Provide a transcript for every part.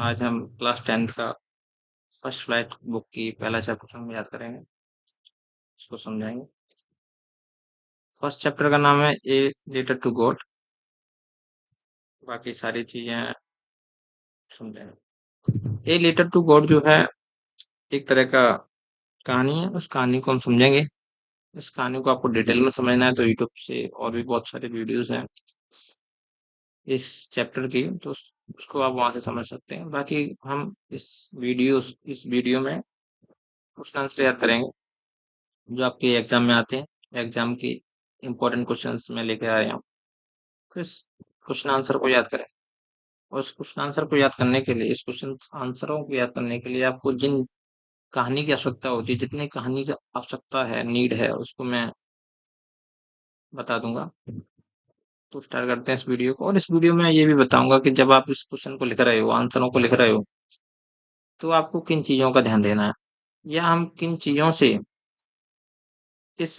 आज हम class 10th का फर्स्ट फ्लाइट बुक की पहला चैप्टर हम याद करेंगे, उसको समझाएंगे। फर्स्ट चैप्टर का नाम है ए लेटर टू गॉड। बाकी सारी चीजें समझेंगे। ए लेटर टू गॉड जो है एक तरह का कहानी है, उस कहानी को हम समझेंगे। इस कहानी को आपको डिटेल में समझना है तो यूट्यूब से और भी बहुत सारे वीडियोस हैं इस चैप्टर की, तो उसको आप वहां से समझ सकते हैं। बाकी हम इस वीडियो में क्वेश्चन आंसर याद करेंगे जो आपके एग्जाम में आते हैं। एग्जाम की इंपॉर्टेंट क्वेश्चंस में लेके आया हूँ। इस क्वेश्चन आंसर को याद करें, और इस क्वेश्चन आंसर को याद करने के लिए, इस क्वेश्चन आंसरों को याद करने के लिए आपको जिन कहानी की आवश्यकता होती है, जितनी कहानी की आवश्यकता है, नीड है, उसको मैं बता दूंगा। तो स्टार्ट करते हैं इस वीडियो को। और इस वीडियो में ये भी बताऊंगा कि जब आप इस क्वेश्चन को लिख रहे हो, आंसरों को लिख रहे हो, तो आपको किन चीजों का ध्यान देना है, या हम किन चीजों से इस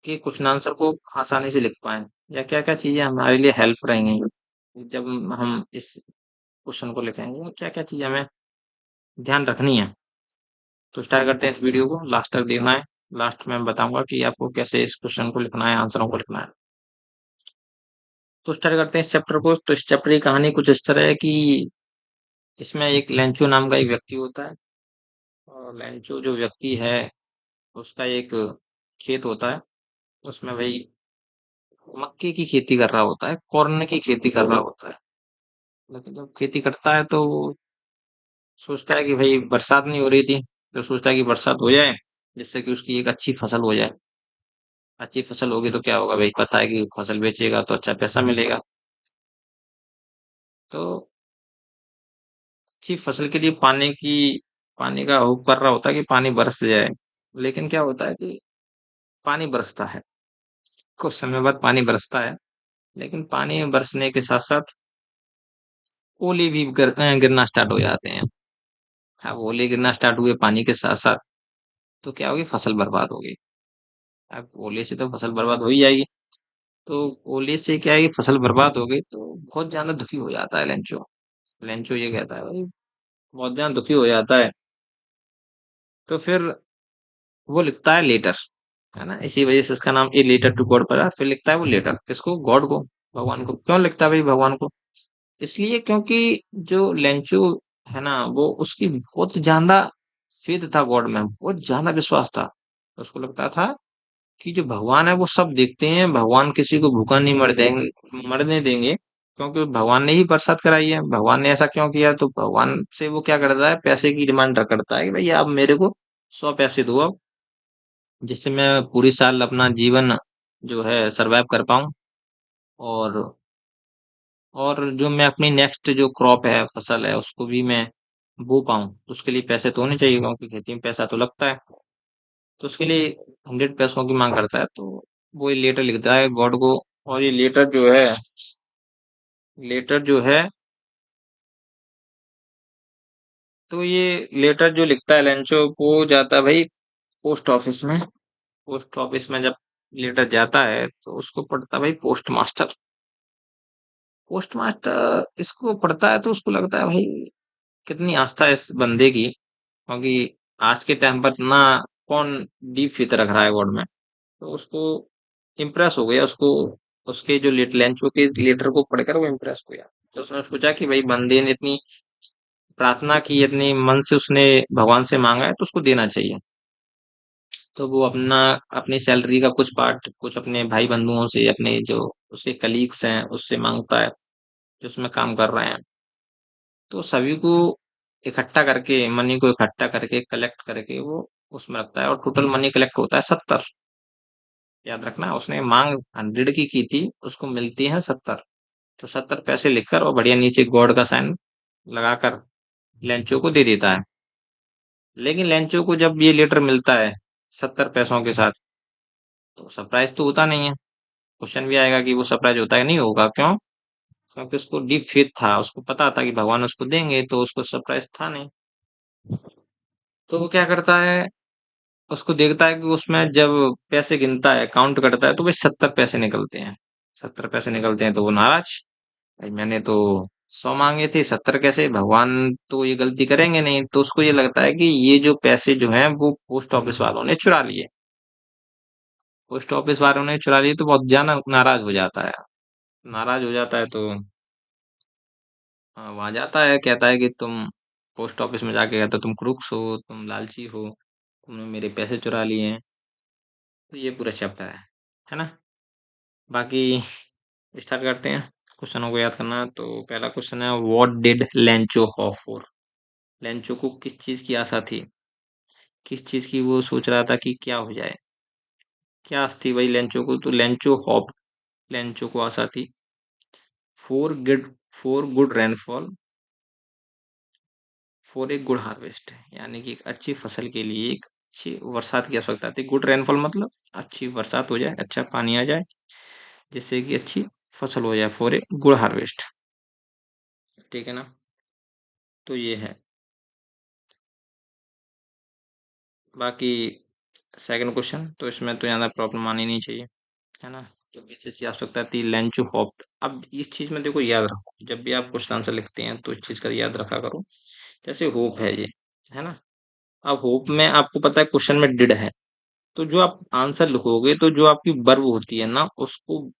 के क्वेश्चन आंसर को आसानी से लिख पाएं, या क्या क्या चीजें हमारे लिए हेल्प रहेंगी जब हम इस क्वेश्चन को लिखेंगे, क्या क्या चीजें हमें ध्यान रखनी है। तो स्टार्ट करते हैं इस वीडियो को, लास्ट तक देखना है। लास्ट में मैं बताऊंगा कि आपको कैसे इस क्वेश्चन को लिखना है, आंसरों को लिखना है। तो स्टार्ट करते हैं इस चैप्टर को। तो इस चैप्टर की कहानी कुछ इस तरह है कि इसमें एक लेंचो नाम का एक व्यक्ति होता है, और लेंचो जो व्यक्ति है उसका एक खेत होता है। उसमें भाई मक्के की खेती कर रहा होता है, कॉर्न की खेती कर रहा होता है। लेकिन जब खेती करता है तो वो सोचता है कि भाई बरसात नहीं हो रही थी, तो सोचता है कि बरसात हो जाए जिससे कि उसकी एक अच्छी फसल हो जाए। अच्छी फसल होगी तो क्या होगा भाई, पता है कि फसल बेचेगा तो अच्छा पैसा मिलेगा। तो अच्छी फसल के लिए पानी का हुक कर रहा होता है कि पानी बरस जाए। लेकिन क्या होता है कि पानी बरसता है, कुछ समय बाद पानी बरसता है, लेकिन पानी बरसने के साथ साथ ओले भी गिरना स्टार्ट हो जाते हैं। अब ओले गिरना स्टार्ट हुए पानी के साथ साथ, तो क्या होगी, फसल बर्बाद होगी। अब ओले से तो फसल बर्बाद हो ही जाएगी। तो ओले से क्या है कि फसल बर्बाद हो गई तो बहुत ज्यादा दुखी हो जाता है लेंचो। लेंचो ये कहता है भाई, बहुत ज्यादा दुखी हो जाता है। तो फिर वो लिखता है लेटर, है ना, इसी वजह से इसका नाम ए लेटर टू गॉड पड़ा। फिर लिखता है वो लेटर किसको, गॉड को, भगवान को। क्यों लिखता है भाई भगवान को, इसलिए क्योंकि जो लेंचो है ना, वो उसकी बहुत ज्यादा फेथ था गॉड में, बहुत ज्यादा विश्वास था। तो उसको लगता था कि जो भगवान है वो सब देखते हैं, भगवान किसी को भूखा नहीं मरने देंगे, क्योंकि भगवान ने ही बरसात कराई है। भगवान ने ऐसा क्यों किया, तो भगवान से वो क्या करता है, पैसे की डिमांड करता है कि भाई आप मेरे को 100 पैसे दो अब, जिससे मैं पूरी साल अपना जीवन जो है सरवाइव कर पाऊं, और जो मैं अपनी नेक्स्ट जो क्रॉप है, फसल है, उसको भी मैं बो पाऊं। उसके लिए पैसे तो होने चाहिए, क्योंकि खेती में पैसा तो लगता है। तो उसके लिए 100 पैसों की मांग करता है। तो वो ये लेटर लिखता है गॉड को। और ये लेटर जो है, तो ये लेटर जो लिखता है लेंचो, वो जाता है भाई पोस्ट ऑफिस में। पोस्ट ऑफिस में जब लेटर जाता है तो उसको पढ़ता है भाई पोस्ट मास्टर। पोस्ट मास्टर इसको पढ़ता है तो उसको लगता है भाई कितनी आस्था है इस बंदे की, क्योंकि आज के टाइम पर ना कौन डीप फेथ रख रहा है गॉड में। तो उसको इम्प्रेस हो गया, उसको उसके जो लेंचो के लेटर को पढ़कर वो इम्प्रेस हो गया। तो उसने सोचा कि भाई बंदे ने इतनी प्रार्थना की, इतनी मन से उसने भगवान से मांगा है, तो उसको देना चाहिए। तो वो अपनी सैलरी का कुछ पार्ट, कुछ अपने भाई बंधुओं से, अपने जो उसके कलीग्स हैं उससे मांगता है जो उसमें काम कर रहे हैं। तो सभी को इकट्ठा करके, मनी को इकट्ठा करके, कलेक्ट करके वो उसमें रखता है, और टोटल मनी कलेक्ट होता है 70। याद रखना, उसने मांग 100 की थी, उसको मिलती है 70। तो 70 पैसे लिखकर और बढ़िया नीचे गॉड का साइन लगाकर लेंचो को दे देता है। लेकिन लेंचो को जब ये लेटर मिलता है 70 पैसों के साथ, तो सरप्राइज तो होता नहीं है। क्वेश्चन भी आएगा कि वो सरप्राइज होता है, नहीं होगा, क्यों? क्योंकि उसको डीप फेथ था, उसको पता था कि भगवान उसको देंगे, तो उसको सरप्राइज था नहीं। तो वो क्या करता है, उसको देखता है कि उसमें जब पैसे गिनता है, काउंट करता है, तो भाई 70 पैसे निकलते हैं। 70 पैसे निकलते हैं तो वो नाराज, भाई मैंने तो 100 मांगे थे, 70 कैसे? भगवान तो ये गलती करेंगे नहीं, तो उसको ये लगता है कि ये जो पैसे जो हैं वो पोस्ट ऑफिस वालों ने चुरा लिए। पोस्ट ऑफिस वालों ने चुरा लिए तो बहुत ज्यादा नाराज हो जाता है। नाराज हो जाता है तो वहां जाता है, कहता है कि तुम पोस्ट ऑफिस में जाके कहता तुम क्रूक्स हो, तुम लालची हो, तुमने मेरे पैसे चुरा लिए हैं। तो ये पूरा चैप्टर है ना। बाकी स्टार्ट करते हैं। क्वेश्चनों को याद करना। तो पहला क्वेश्चन है, what did Lencho hope for? Lencho को किस चीज की आशा थी? किस चीज की वो सोच रहा था कि क्या हो जाए? क्या आस थी भाई लेंचो को? तो लेंचो होप, लेंचो को आशा थी for good, for good rainfall, for a good harvest, यानी कि एक अच्छी फसल के लिए एक अच्छी बरसात की आवश्यकता थी। गुड रेनफॉल मतलब अच्छी बरसात हो जाए, अच्छा पानी आ जाए, जिससे कि अच्छी फसल हो जाए, फॉर ए गुड हार्वेस्ट। ठीक है ना। तो ये है। बाकी सेकंड क्वेश्चन तो इसमें तो ज़्यादा प्रॉब्लम आनी नहीं चाहिए, है ना। तो इस चीज़ की आवश्यकता थी लेंचू होप्ड। अब इस चीज़ में देखो याद रखो, जब भी आप क्वेश्चन आंसर लिखते हैं तो इस चीज़ का याद रखा करो। जैसे होप है ये, है ना। अब होप में आपको पता है क्वेश्चन में डिड है, तो जो आप आंसर लिखोगे तो जो आपकी वर्ब होती है ना उसको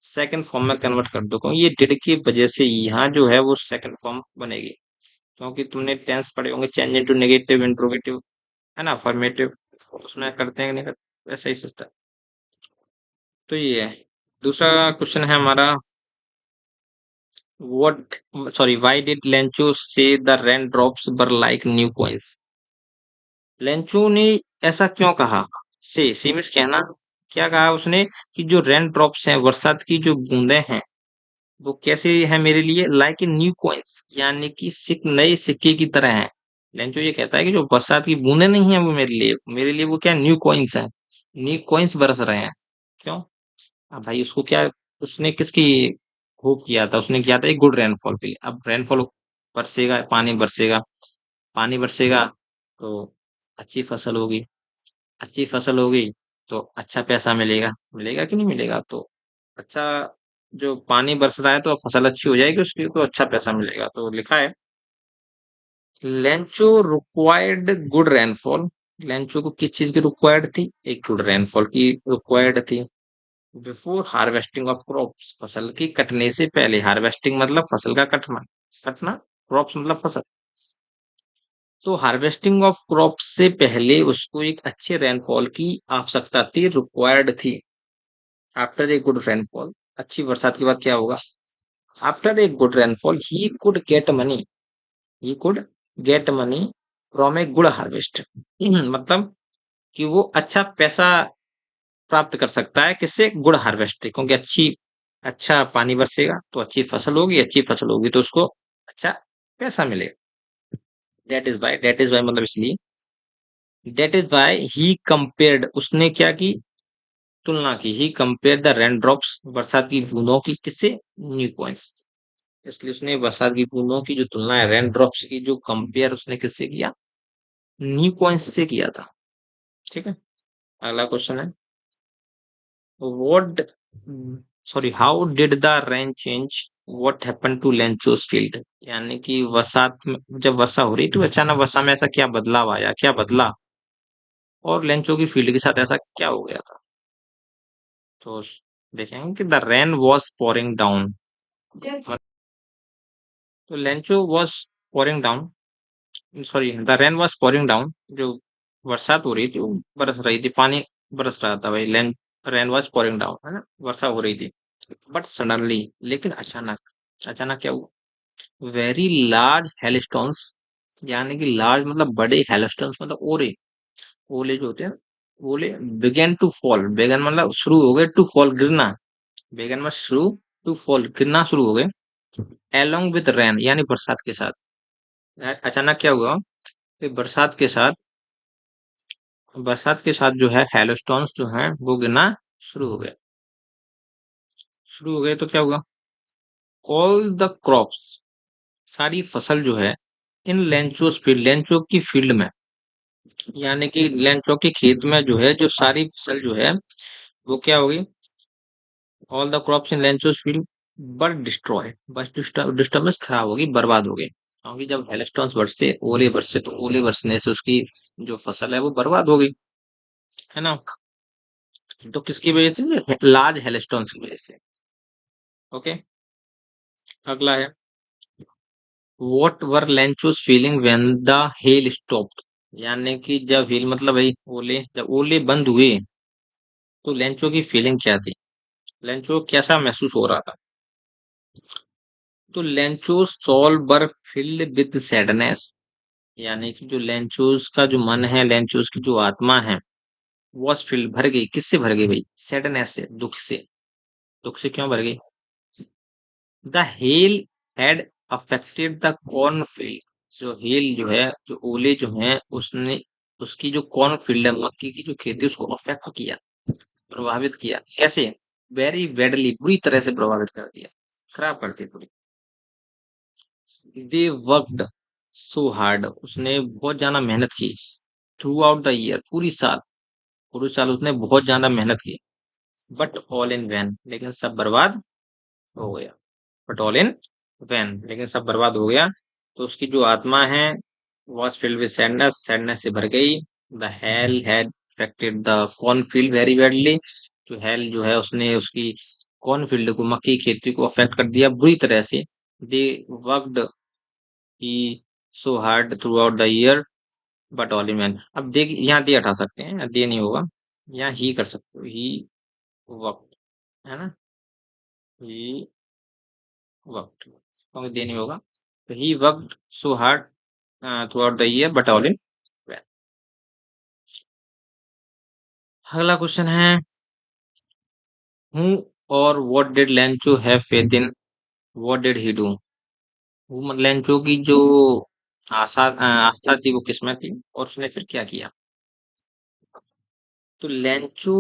सेकंड फॉर्म में कन्वर्ट कर दो, क्योंकि ये डिड की वजह से यहाँ जो है वो सेकंड फॉर्म बनेगी। क्योंकि तुमने टेंस पढ़े होंगे, चेंज इनटू नेगेटिव, इंट्रोगेटिव, है ना, अफर्मेटिव, उसमें करते हैं कि नहीं करते, वैसा ही सिस्टम। तो ये है। दूसरा क्वेश्चन है हमारा, what, sorry, why did Lencho see the rain drops were like new coins? Lencho ने ऐसा क्यों कहा? से मीन्स कहना। क्या कहा उसने? कि जो रेन ड्रॉप्स हैं, बरसात की जो बूंदें हैं, वो कैसे है मेरे लिए? लाइक ए न्यू कॉइंस, यानी कि नए सिक्के की तरह है। लेंचो ये कहता है कि जो बरसात की बूंदें नहीं है वो मेरे लिए वो क्या, न्यू कॉइंस है। न्यू कॉइंस बरस रहे हैं। क्यों? अब भाई उसको क्या, उसने किसकी होप किया था? उसने किया था एक गुड रेनफॉल के लिए। अब रेनफॉल बरसेगा, पानी बरसेगा, पानी बरसेगा तो अच्छी फसल होगी, अच्छी फसल होगी तो अच्छा पैसा मिलेगा, मिलेगा कि नहीं मिलेगा? तो अच्छा, जो पानी बरस रहा है तो फसल अच्छी हो जाएगी उसकी, तो अच्छा पैसा मिलेगा। तो लिखा है, Lencho required good rainfall. Lencho को किस चीज की रिक्वायर्ड थी? एक गुड रेनफॉल की रिक्वायर्ड थी। बिफोर हार्वेस्टिंग ऑफ क्रॉप्स, फसल की कटने से पहले। हार्वेस्टिंग मतलब फसल का कटना, कटना, क्रॉप्स मतलब फसल। तो हार्वेस्टिंग ऑफ क्रॉप्स से पहले उसको एक अच्छे रेनफॉल की आवश्यकता थी, रिक्वायर्ड थी। आफ्टर ए गुड रेनफॉल, अच्छी बरसात के बाद क्या होगा? After a good rainfall he could get money, he could get money from a good harvest. मतलब कि वो अच्छा पैसा प्राप्त कर सकता है, किससे? गुड हार्वेस्ट से। क्योंकि अच्छा पानी बरसेगा तो अच्छी फसल होगी, अच्छी फसल होगी तो उसको अच्छा पैसा मिलेगा। दैट इज बाय मतलब इसलिए, that is by he compared, उसने क्या की? तुलना की। ही कंपेयर द रेन ड्रॉप्स, बरसात की बूंदों की, किससे? New coins. इसलिए उसने बरसात की बूंदों की जो तुलना है रेन ड्रॉप्स की, जो कंपेयर उसने किससे किया? न्यू कॉइंस से किया था। ठीक है। अगला क्वेश्चन है, what, sorry, how did the rain change what happened to Lencho's field? यानी कि बरसात में जब वर्षा हो रही तो अचानक वर्षा में ऐसा क्या बदलाव आया, क्या बदला, और लेंचो की फील्ड के साथ ऐसा क्या हो गया था? तो देखेंगे कि the rain was pouring down. तो Lencho was pouring down, sorry, the rain was pouring down, जो बरसात हो रही थी वो बरस रही थी, पानी बरस रहा था भाई। रेन वॉज पोरिंग डाउन, है ना, वर्षा हो रही थी। बट सडनली, लेकिन अचानक, अचानक क्या हुआ? वेरी लार्ज हेलस्टोन्स, यानी कि लार्ज मतलब बड़े, हेलस्टोन्स मतलब ओले, ओले जो होते हैं, ओले बिगेन टू फॉल। बेगन मतलब शुरू हो गए, टू फॉल गिरना, बेगन में शुरू, टू फॉल गिरना शुरू हो गए, एलोंग विद रेन यानी बरसात के साथ। अचानक क्या हुआ कि बरसात के साथ जो है हेलोस्टोन्स जो हैं वो गिरना शुरू हो गए। शुरू हो गए तो क्या हुआ? ऑल द क्रॉप्स, सारी फसल जो है, इन लेंचोस फील्ड, लेंचो की फील्ड में, यानी कि लेंचो के खेत में जो है, जो सारी फसल जो है वो क्या होगी? All the crops in Lencho's field, but destroy, बस डिस्टर्बेंस खराब होगी, बर्बाद हो गई, क्योंकि जब हेलस्टोन्स बरसे, ओले बरसे, तो ओले बरसने से उसकी जो फसल है वो बर्बाद हो गई, है ना। तो किसकी वजह से? लार्ज हेलस्टोन्स की वजह से। ओके। अगला है, what were Lencho's feeling when the hail stopped. यानी कि जब हेल मतलब भाई ओले, जब ओले बंद हुए तो लेंचो की फीलिंग क्या थी, लेंचो को कैसा महसूस हो रहा था? तो Lencho's soul were filled with sadness. यानी कि जो लेंचोस का जो मन है, लेंचोस की जो आत्मा है, वॉज फिल्ड, भर गई, किससे भर गई भाई? सैडनेस से, दुख से। दुख से क्यों भर गई? The hell had affected the cornfield. जो हेल जो है, जो ओले जो हैं, उसने उसकी जो कॉर्नफील्ड है, मक्की की जो खेती, उसको अफेक्ट किया, प्रभावित किया। कैसे? वेरी बैडली, बुरी तरह से प्रभावित कर दिया, खराब कर दी पूरी। दे वर्कड सो हार्ड, उसने बहुत ज्यादा मेहनत की। थ्रू आउट द ईयर, पूरी साल उसने बहुत ज्यादा मेहनत की। बट ऑल इन वैन, लेकिन सब बर्बाद हो गया। बट ऑल इन वैन, लेकिन सब बर्बाद हो गया। तो उसकी जो आत्मा है, was filled with sadness, sadness से भर गई। The hell had affected the cornfield very badly. जो हेल जो है, उसने उसकी कॉर्नफील्ड को, मक्की की खेती को अफेक्ट कर दिया बुरी तरह से। They worked he so hard throughout the year, but all in vain. अब देख, यहाँ दे हटा सकते हैं, दे नहीं होगा, यहाँ ही कर सकते हो, ही वर्कड, है ना, ही वर्कड, क्योंकि दे नहीं होगा। तो he worked so hard throughout the year, but all in vain. अगला क्वेश्चन है, हु और what did Lencho have faith in, what did he do. वो लेंचो की जो आस्था थी, वो किसमें थी, और उसने फिर क्या किया? तो Lencho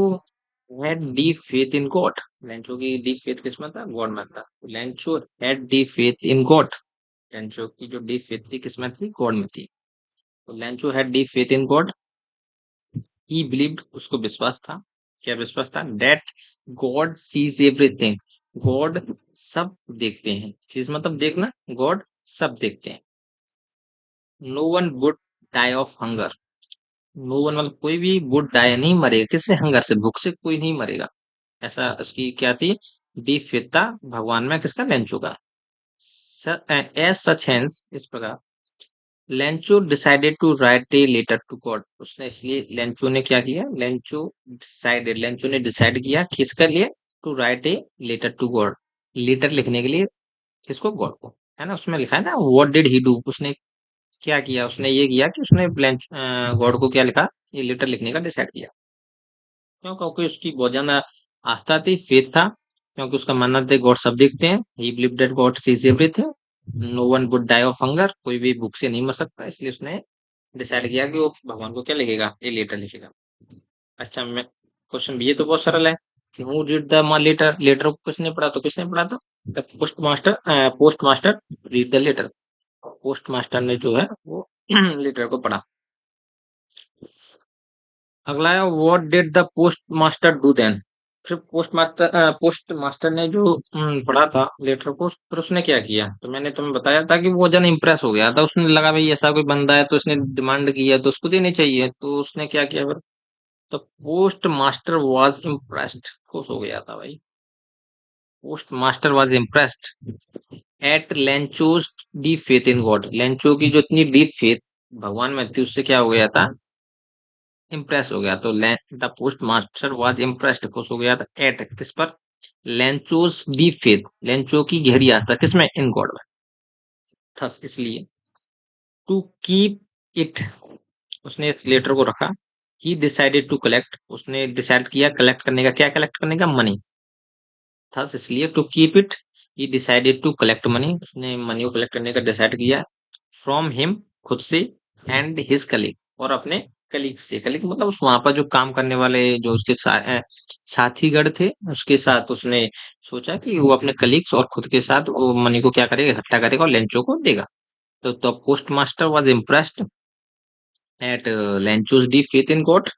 had deep faith in God. Lencho की डीप फेथ किसमें था? गॉड में था। Lencho had deep faith in God. Lencho की जो डीप फेथ थी, किसमें थी? गॉड में थी। तो Lencho had deep faith in God. He believed, उसको विश्वास था। क्या विश्वास था? That God sees everything. God सब देखते हैं, चीज मतलब देखना, गॉड सब देखते हैं। No one would die of hunger. No one मतलब कोई भी वुड डाई नहीं मरेगा, किससे? हंगर से, भूख से कोई नहीं मरेगा। ऐसा उसकी क्या थी? डीप फेथ था भगवान में, किसका? लेंचो का। एज सच हैंस, इस प्रकार Lencho decided to write a letter to God. उसने इसलिए, लेंचो ने क्या किया? लेंचो ने डिसाइड किया, किसके लिए? To write a letter to God, letter लिखने के लिए। किसको? गॉड को, है ना। उसमें लिखा है ना, व्हाट डिड ही डू। उसने क्या किया? उसने ये किया कि उसने गॉड को क्या लिखा? ये लेटर लिखने का डिसाइड किया। क्यों? क्योंकि उसकी बहुत ज्यादा आस्था थी, फेथ था। क्योंकि उसका मानना था गॉड सब देखते हैं। He believe that God sees everything. No one would die of hunger, कोई भी भूख से नहीं मर सकता। इसलिए उसने डिसाइड किया कि वो भगवान को क्या लिखेगा? ये लेटर लिखेगा। अच्छा, मैं क्वेश्चन भी, ये तो बहुत सरल है कि who read the letter, letter को किसने पढ़ा? तो किसने पढ़ा था? The post master read the letter. Post master ने जो है वो लेटर को पढ़ा। अगला है, what did the post master do then. फिर पोस्ट मास्टर ने जो पढ़ा था लेटर को, फिर उसने क्या किया? तो मैंने तुम्हें बताया था कि वो जन इम्प्रेस हो गया था, उसने लगा भाई ऐसा कोई बंदा है, तो उसने डिमांड की है, तो उसको देनी चाहिए। तो उसने क्या किया फिर? तो पोस्ट मास्टर वॉज इम्प्रेस्ड, खुश हो गया था भाई। Post master was impressed at Lencho's deep faith in God. Lencho की जो इतनी डीप फेथ भगवान में थी, उससे क्या हो गया था? इम्प्रेस हो गया। तो the post master was impressed, खुश हो गया था। एट, किस पर? लेंचोज डीप फेथ, लेंचो की गहरी आस्था, किसमें? इन गॉड में। थस, इसलिए टू कीप इट, उसने इस लेटर को रखा। ही डिसाइडेड टू कलेक्ट, उसने डिसाइड किया कलेक्ट करने का। क्या कलेक्ट करने का? मनी। थस, इसलिए to keep it, he decided to collect money, उसने मनी को कलेक्ट करने का डिसाइड किया। फ्रॉम हिम, खुद से। एंड हिज कलीग, और अपने कलीग से। कलीग मतलब उस वहां पर जो काम करने वाले, जो उसके साथीगण थे, उसके साथ उसने सोचा कि वो अपने कलीग्स और खुद के साथ वो मनी को क्या करेगा? इकट्ठा करेगा और लेंचो को देगा। तो post master was impressed at Lencho's the faith in God.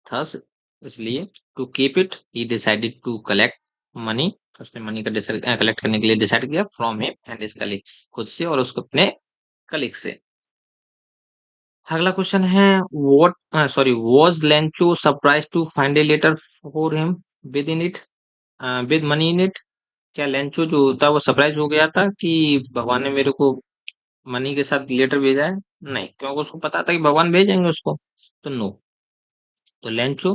Thus, इसलिए to keep it, he decided to collect money उसने मनी का डिसाइड कलेक्ट करने के लिए डिसाइड किया from him and his colleague, खुद से और उसको अपने कलीग से। अगला क्वेश्चन है what sorry was Lencho surprise to find a letter for him with in it with money in it. क्या लेंचो जो था वो सरप्राइज हो गया था कि भगवान ने मेरे को मनी के साथ लेटर भेजा है? नहीं, क्योंकि उसको पता था कि भगवान भेजेंगे उसको। तो नो, तो लेंचो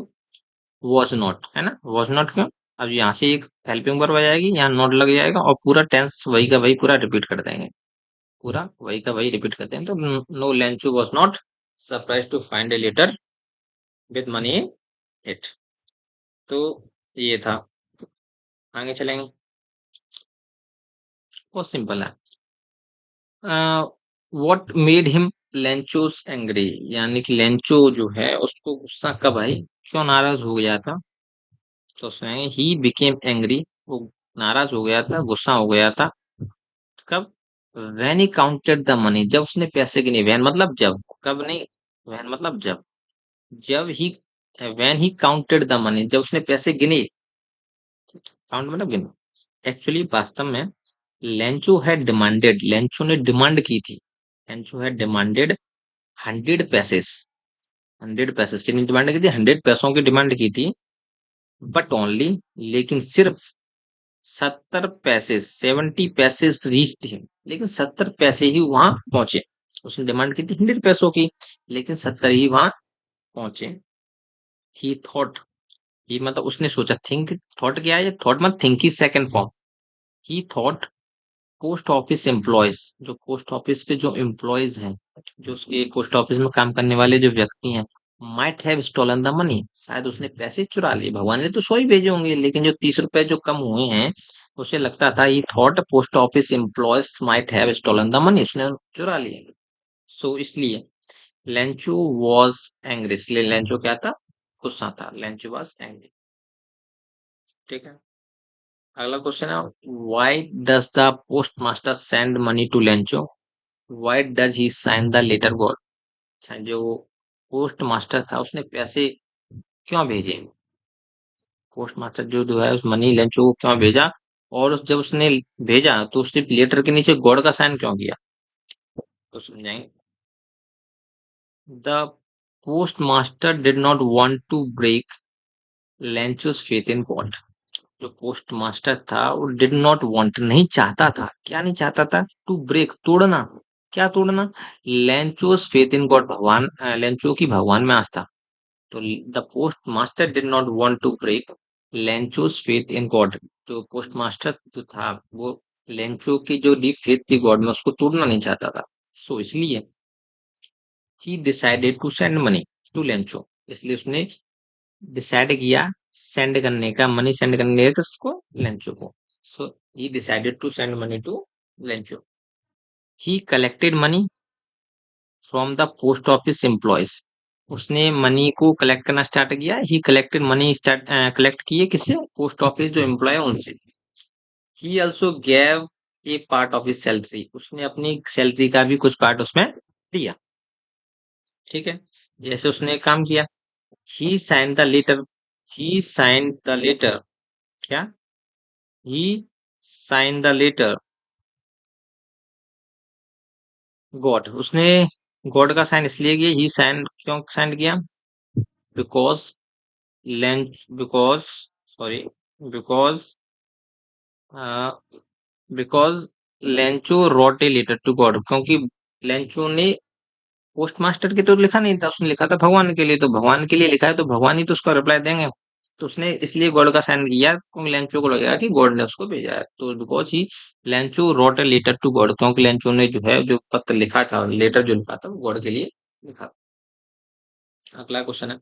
वॉज नॉट, है ना, वॉज नॉट क्यों? अब यहाँ से एक हेल्पिंग वर्ब आ जाएगी, यहाँ नॉट लग जाएगा और पूरा टेंस वही का वही पूरा रिपीट कर देंगे, पूरा वही का वही रिपीट करते हैं। तो no Lencho was not surprise to find a letter with money in it. तो ये था। आगे चलेंगे, बहुत सिंपल है। What made him Lencho's angry, यानी कि लेंचो जो है उसको गुस्सा कब आई, क्यों नाराज हो गया था? तो उसमें ही बिकेम एंग्री, वो नाराज हो गया था, गुस्सा हो गया था। कब? When he counted the money, जब उसने पैसे गिने। व्हेन मतलब जब, कब नहीं, व्हेन मतलब जब। जब he, when he counted the money, जब उसने पैसे गिने। काउंट मतलब गिने। एक्चुअली वास्तव में लेंचो है डिमांडेड, लेंचो ने डिमांड की थी, लेंचो है डिमांडेड 100 पैसेस। 100 पैसेस की डिमांड की थी, 100 पैसों की डिमांड की थी। बट ओनली, लेकिन सिर्फ 70 पैसे, 70 पैसेस रीच्ड हिम, लेकिन 70 पैसे ही वहां पहुंचे। उसने डिमांड की थी 100 पैसों की, लेकिन 70 ही वहां पहुंचे। ही थॉट, ही मतलब उसने सोचा, थिंक, थॉट क्या है, थॉट मतलब थिंक की सेकंड फॉर्म। ही थॉट पोस्ट ऑफिस एम्प्लॉयज, जो पोस्ट ऑफिस के जो एम्प्लॉयज हैं, जो उसके पोस्ट ऑफिस में काम करने वाले जो व्यक्ति हैं, might have stolen the money, शायद उसने पैसे चुरा लिए। भगवान ने तो 100 ही भेजे होंगे, लेकिन जो 30 रुपए जो कम हुए हैं, उसे लगता था he thought post office employees might have stolen the money, उसने चुरा लिए। सो इसलिए लेंचो वॉज एंग्री, इसलिए लेंचो क्या था, गुस्सा था, लेंचो वॉज एंग्री। ठीक है। अगला क्वेश्चन है, why does the post master send money to Lencho, why does he sign the letter God. अच्छा, जो पोस्ट मास्टर था उसने पैसे क्यों भेजे, पोस्ट मास्टर जो है उस मनी लेंचो को क्यों भेजा, और जब उसने भेजा तो उसने लेटर के नीचे गॉड का साइन क्यों किया? तो समझाएंगे। The post master did not want to break Lencho's faith in God, जो पोस्ट मास्टर था वो डिड नॉट वांट, नहीं चाहता था, क्या नहीं चाहता था, टू ब्रेक, तोड़ना। क्या तोड़ना? लेंचोस फेथ इन गॉड, भगवान लेंचो की भगवान में आस्था। तो the post master did not want to break Lencho's faith in God, जो पोस्ट मास्टर जो था वो लेंचो की जो डीप फेथ थी गॉड में, उसको तोड़ना नहीं चाहता था। सो इसलिए he decided to send money to Lencho, इसलिए उसने डिसाइड किया सेंड करने का, मनी सेंड करने का किसको, लेंचो को। So he decided to send money to Lencho. He collected money from the post office employees, उसने मनी को कलेक्ट करना स्टार्ट किया। He collected money start collect किए किससे, पोस्ट ऑफिस जो एम्प्लॉय है उनसे। He also gave a part of his salary, उसने अपनी सैलरी का भी कुछ पार्ट उसमें दिया। ठीक है, जैसे उसने काम किया। He sign the letter, he sign the letter, क्या, he sign the letter God, उसने गॉड का साइन इसलिए किया, ही साइन क्यों साइन किया, because Lench because sorry because because Lencho wrote a letter to God, क्योंकि लेंचो ने post master के तो लिखा नहीं था, उसने लिखा था भगवान के लिए, तो भगवान के लिए लिखा है तो भगवान ही तो उसका रिप्लाई देंगे। तो उसने इसलिए गॉड का साइन किया, क्योंकि लेंचो को लगेगा कि गॉड ने उसको भेजा है। तो because he Lencho wrote a letter to God, क्योंकि लेंचो ने जो है जो पत्र लिखा था, लेटर जो लिखा था वो गॉड के लिए लिखा था। अगला क्वेश्चन है,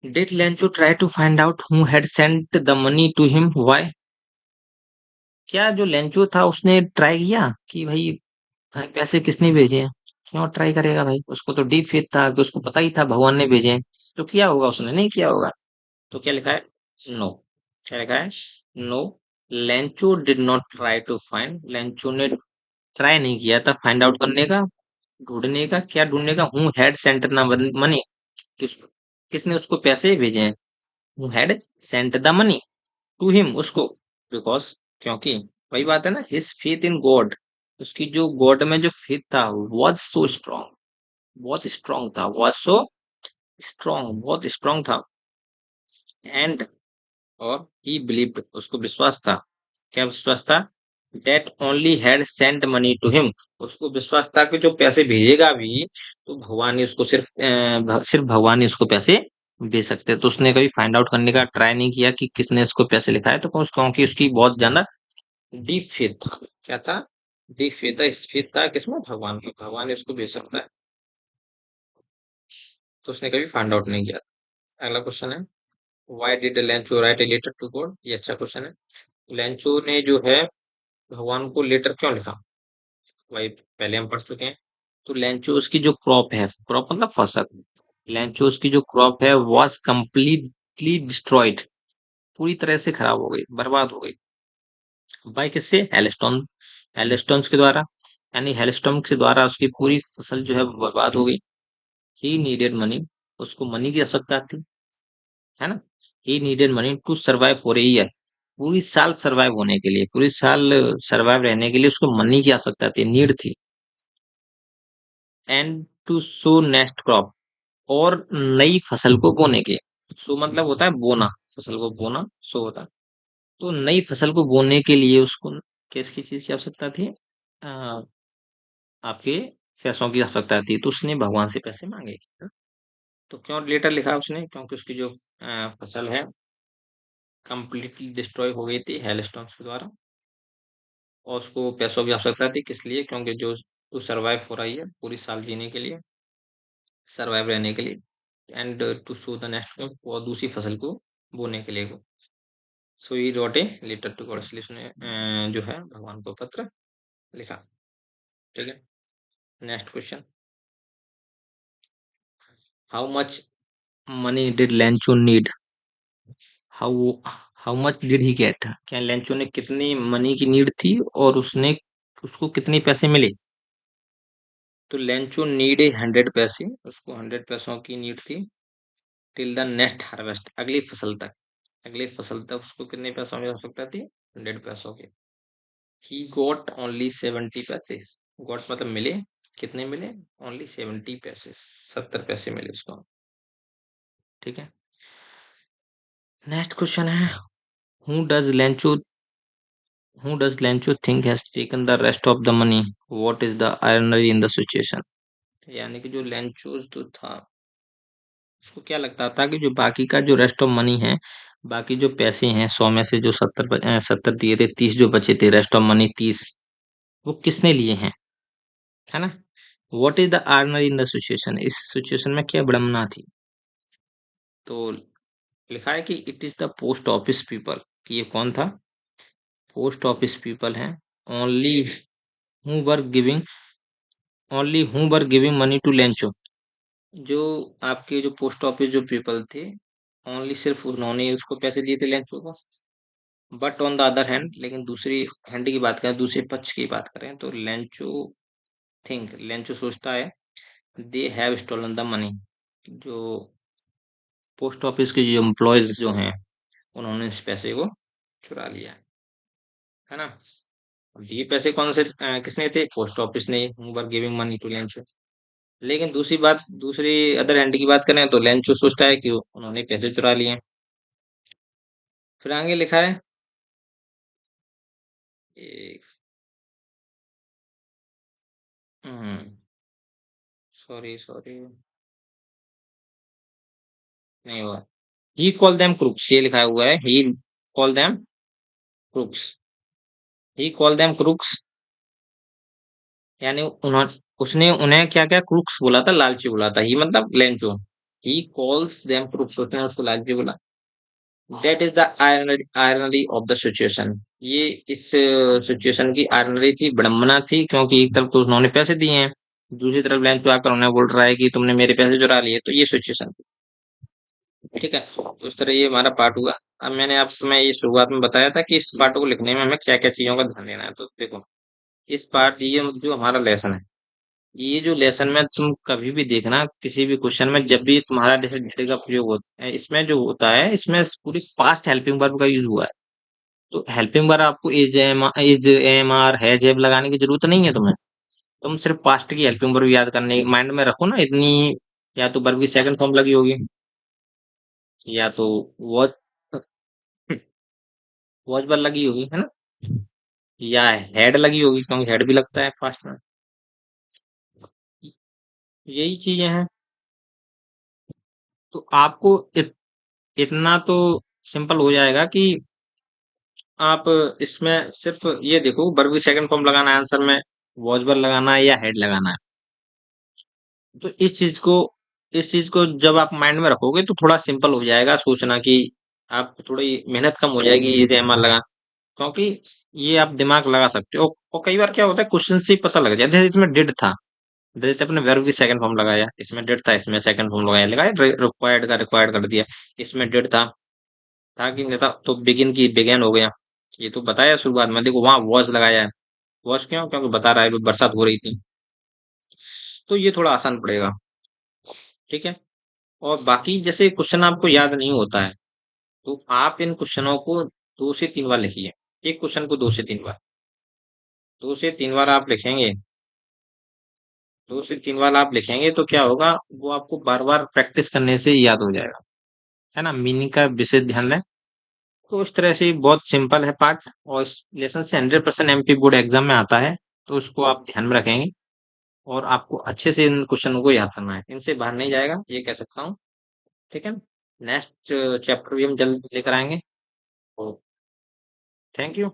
did Lencho try to find out who had sent the money to him, why. क्या जो लेंचो था उसने ट्राई किया कि भाई पैसे किसने भेजे हैं? क्यों ट्राई करेगा भाई, उसको तो डीप फेथ था कि उसको पता ही था भगवान ने भेजे हैं। तो किया होगा उसने, नहीं किया होगा। तो क्या लिखा है, नो। क्या लिखा है, no Lencho did not try to find, Lencho ने ट्राई नहीं किया था फाइंड आउट करने का, ढूंढने का, क्या ढूंढने का, हु हैड सेंट ना मनी, किस किसने उसको पैसे भेजे हैं, who had sent the money to him, उसको, बिकॉज क्योंकि वही बात है ना, हिज फेथ इन गॉड, उसकी जो गॉड में जो फेथ था वॉज सो स्ट्रॉन्ग, बहुत स्ट्रॉन्ग था, वॉज सो स्ट्रॉन्ग, बहुत स्ट्रॉन्ग था। एंड और ही बिलीव्ड, उसको विश्वास था, क्या विश्वास था, that only had sent money to him, उसको विश्वास था कि जो पैसे भेजेगा भी तो भगवान ही उसको सिर्फ सिर्फ भगवान ही उसको पैसे भेज सकते हैं। तो उसने कभी फाइंड आउट करने का ट्राई नहीं किया कि किसने उसको पैसे लिखा है, तो क्योंकि उसकी बहुत ज्यादा डीप फेथ था। क्या था? डीप फेथ था, इस फेथ था किसमें, भगवान में, भगवान ही उसको भेज सकता है। तो उसने कभी फाइंड आउट नहीं किया। अगला क्वेश्चन है, why did Lencho write a letter to God, ये अच्छा क्वेश्चन है। लेंचो ने जो है भगवान को लेटर क्यों लिखा, भाई पहले हम पढ़ चुके हैं। तो लेंचोस की जो क्रॉप है, क्रॉप मतलब फसल, लेंचोस की जो क्रॉप है वॉज कंप्लीटली डिस्ट्रॉयड, पूरी तरह से खराब हो गई, बर्बाद हो गई। बाय किससे? हेलस्टोन, हेलस्टोन्स के द्वारा, यानी हेलस्टोन के द्वारा उसकी पूरी फसल जो है वो बर्बाद हो गई। ही नीडेड मनी, उसको मनी की आवश्यकता थी, है ना। He needed money to survive for a year, पूरी साल सर्वाइव होने के लिए, पूरी साल सर्वाइव रहने के लिए उसको मनी की आवश्यकता थी, नीड थी। And to sow next crop, और नई फसल को बोने के, सो मतलब होता है बोना, फसल को बोना सो होता है। तो नई फसल को बोने के लिए उसको किसकी चीज की आवश्यकता थी, अ, आपके पैसों की आवश्यकता थी, तो उसने भगवान से पैसे मांगे। तो क्यों लेटर लिखा उसने, क्योंकि उसकी जो फसल है कंप्लीटली डिस्ट्रॉय हो गई थी हेलस्टॉर्म्स के द्वारा, और उसको पैसों की आवश्यकता थी, किस लिए, क्योंकि जो वो सरवाइव हो रही है पूरी साल जीने के लिए, सरवाइव रहने के लिए, and to sow the next crop, और दूसरी फसल को बोने के लिए। So he wrote a letter to God, इसलिए उसने जो है भगवान को पत्र लिखा। ठीक है, next question, how much money did Lencho need, how how much did he get, क्या लेंचो ने कितनी मनी की नीड थी और उसने उसको कितने पैसे मिले। तो लेंचो नीड ए 100 पैसे, उसको 100 पैसों की नीड थी, टिल द नेक्स्ट हार्वेस्ट, अगली फसल तक, अगली फसल तक उसको कितने पैसों की आवश्यकता थी, 100 पैसों की। ही गोट ओनली 70 पैसे, गोट मतलब मिले, कितने मिले, ओनली 70 पैसे, 70 पैसे मिले उसको। ठीक है, नेक्स्ट क्वेश्चन है, who does Lencho who does Lencho think has taken the rest of the money, what is the irony in the situation, यानी कि जो लेंचोस जो था उसको क्या लगता था कि जो बाकी का जो रेस्ट ऑफ मनी है, बाकी जो पैसे हैं 100 में से जो 70 दिए थे, 30 जो बचे थे, रेस्ट ऑफ मनी 30, वो किसने लिए हैं, है ना। What is the irony in the situation, इस सिचुएशन में क्या विडंबना थी। तो लिखा है कि it is the post office people, कि ये कौन था, पोस्ट ऑफिस पीपल हैं, only who were giving only who were giving money to Lencho, जो आपके जो पोस्ट ऑफिस जो पीपल थे, ओनली सिर्फ उन्होंने ही उसको पैसे दिए थे लेंचो को। But on the other hand, लेकिन दूसरी हैंड की बात करें, दूसरे पक्ष की बात करें, तो लेंचो लेंचो सोचता है, they have stolen the money, जो पोस्ट ऑफिस के जो एम्प्लॉयज जो हैं उन्होंने इस पैसे को चुरा लिया है ना। अब ये पैसे कौन से किसने थे, पोस्ट ऑफिस ने, were giving money to Lencho. लेकिन दूसरी अदर हैंड की बात करें तो लेंचो सोचता है कि उन्होंने पैसे चुरा लिए। फिर आगे लिखा है, सॉरी सॉरी, नहीं हुआ, ही कॉल देम क्रूक्स, ये लिखा हुआ है, ही कॉल देम क्रूक्स, ही कॉल देम क्रूक्स, यानी उन्होंने उसने उन्हें क्या क्या क्रूक्स बोला था, लालची बोला था, ही मतलब Lencho, he calls them crooks, उसने उसको लालची बोला। That is the irony of the situation, ये इस सिचुएशन की आयरनरी थी, विडंबना थी, क्योंकि एक तरफ तो उन्होंने पैसे दिए हैं, दूसरी तरफ लेंचो आकर उन्हें बोल रहा है कि तुमने मेरे पैसे चुरा लिए, तो ये सिचुएशन थी। ठीक है, तो इस तरह ये हमारा पार्ट हुआ। अब मैंने आपको मैं ये शुरुआत में बताया था कि इस पार्ट को लिखने में हमें क्या क्या चीजों का ध्यान देना है, तो देखो इस पार्ट, ये जो हमारा लेसन है, ये जो लेसन में तुम कभी भी देखना, किसी भी क्वेश्चन में जब भी तुम्हारा जैसे डेटा का प्रयोग होता है, इसमें जो होता है, इसमें पूरी पास्ट हेल्पिंग वर्ब का यूज हुआ है। तो हेल्पिंग वर्ब आपको is am are has have लगाने की जरूरत नहीं है तुम्हें। तुम सिर्फ पास्ट की हेल्पिंग वर्ब याद करने माइंड में रखो ना इतनी। या तो वर्ब की सेकंड फॉर्म लगी होगी, या तो वॉज वॉज वर्ब लगी होगी, है ना। या हेड लगी होगी, क्योंकि हेड भी लगता है पास्ट में। यही चीजें हैं। तो आपको इतना तो सिंपल हो जाएगा कि आप इसमें सिर्फ ये देखो वर्ब की सेकंड फॉर्म लगाना है आंसर में, वॉज वर्ब लगाना है या हेड लगाना है। तो इस चीज को जब आप माइंड में रखोगे तो थोड़ा सिंपल हो जाएगा सोचना कि आप थोड़ी मेहनत कम हो जाएगी ये जयमाल लगा। क्योंकि ये आप दिमाग लगा सकते हो, और कई बार क्या होता है क्वेश्चन से ही पता लग जाता है। जैसे इसमें डिड था, जैसे अपने वर्ब की सेकंड फॉर्म लगाया, इसमें डिड था, इसमें सेकंड फॉर्म लगाया रिक्वायर्ड का रिक्वायर्ड कर दिया। इसमें डिड था कि नहीं था, तो बिगिन की बिगेन हो गया। ये तो बताया शुरुआत में, देखो वहां वॉज लगाया है। वॉज क्यों? क्योंकि बता रहा है बरसात हो रही थी। तो ये थोड़ा आसान पड़ेगा। ठीक है। और बाकी जैसे क्वेश्चन आपको याद नहीं होता है, तो आप इन क्वेश्चनों को 2 से 3 बार लिखिए। एक क्वेश्चन को 2 से 3 बार, 2 से 3 बार आप लिखेंगे। 2 से 3 बार आप लिखेंगे तो क्या होगा, वो आपको बार बार प्रैक्टिस करने से याद हो जाएगा। है ना, मीनिंग का विशेष ध्यान रहे। तो इस तरह से बहुत सिंपल है पार्ट, और इस लेसन से 100% एमपी बोर्ड एग्जाम में आता है। तो उसको आप ध्यान में रखेंगे, और आपको अच्छे से इन क्वेश्चनों को याद करना है, इनसे बाहर नहीं जाएगा, ये कह सकता हूँ। ठीक है। नेक्स्ट चैप्टर भी हम जल्द लेकर आएंगे। तो थैंक यू।